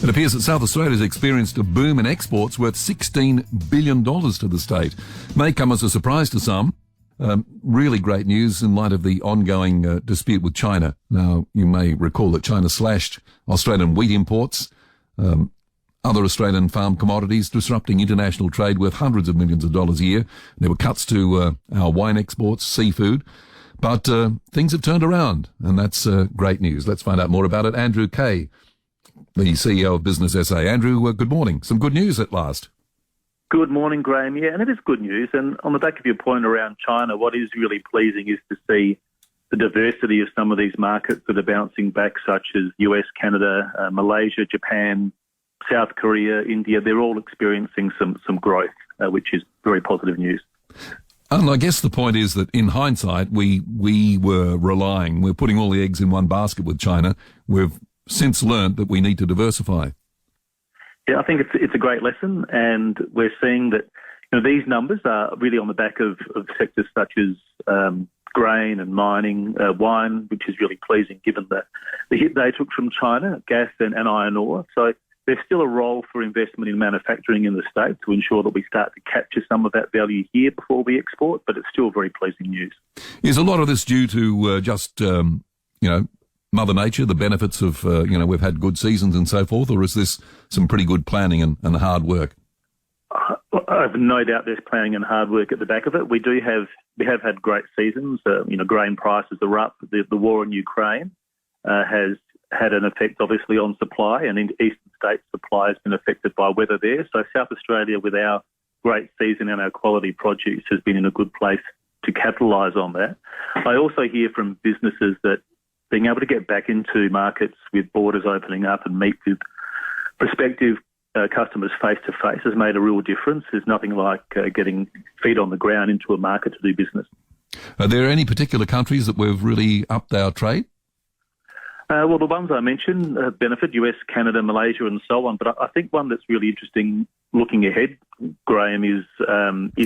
It appears that South Australia's experienced a boom in exports worth $16 billion to the state. May come as a surprise to some. Really great news in light of the ongoing dispute with China. Now, you may recall that China slashed Australian wheat imports, other Australian farm commodities, disrupting international trade worth hundreds of millions of dollars a year. There were cuts to our wine exports, seafood. But things have turned around, and that's great news. Let's find out more about it. Andrew Kay, the CEO of Business SA. Andrew, good morning. Some good news at last. Good morning, Graham. Yeah, and it is good news. And on the back of your point around China, what is really pleasing is to see the diversity of some of these markets that are bouncing back, such as US, Canada, Malaysia, Japan, South Korea, India. They're all experiencing some growth, which is very positive news. And I guess the point is that in hindsight, we're putting all the eggs in one basket with China. We've since learned that we need to diversify. Yeah, I think it's a great lesson, and we're seeing that these numbers are really on the back of sectors such as grain and mining, wine, which is really pleasing given the hit they took from China, gas and iron ore. So there's still a role for investment in manufacturing in the state to ensure that we start to capture some of that value here before we export, but it's still very pleasing news. Is a lot of this due to Mother Nature, the benefits of, we've had good seasons and so forth, or is this some pretty good planning and hard work? I have no doubt there's planning and hard work at the back of it. We have had great seasons. Grain prices are up. The war in Ukraine has had an effect, obviously, on supply, and in eastern states, supply has been affected by weather there. So South Australia, with our great season and our quality produce, has been in a good place to capitalise on that. I also hear from businesses that being able to get back into markets with borders opening up and meet with prospective customers face-to-face has made a real difference. There's nothing like getting feet on the ground into a market to do business. Are there any particular countries that we've really upped our trade? Well, the ones I mentioned benefit, US, Canada, Malaysia and so on. But I think one that's really interesting looking ahead, Graham, is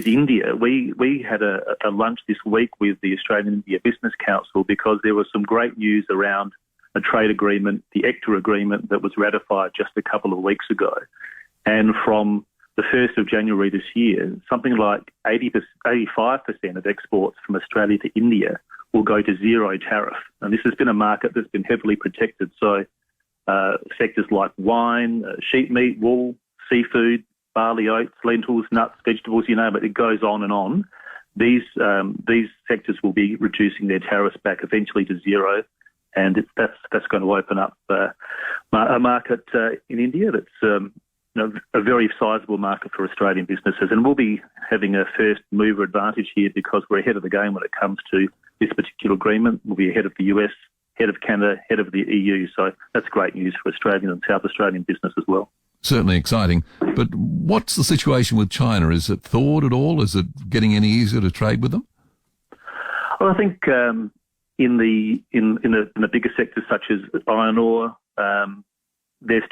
India. We had a lunch this week with the Australian India Business Council because there was some great news around a trade agreement, the ECTA agreement that was ratified just a couple of weeks ago. And from the 1st of January this year, something like 85% of exports from Australia to India will go to zero tariff. And this has been a market that's been heavily protected. So sectors like wine, sheep meat, wool, seafood, barley, oats, lentils, nuts, vegetables, but it goes on and on. These sectors will be reducing their tariffs back eventually to zero. And that's going to open up a market in India that's a very sizable market for Australian businesses. And we'll be having a first mover advantage here because we're ahead of the game when it comes to this particular agreement. We'll be ahead of the US, ahead of Canada, ahead of the EU. So that's great news for Australian and South Australian business as well. Certainly exciting. But what's the situation with China? Is it thawed at all? Is it getting any easier to trade with them? Well, I think in the bigger sectors such as iron ore, they're still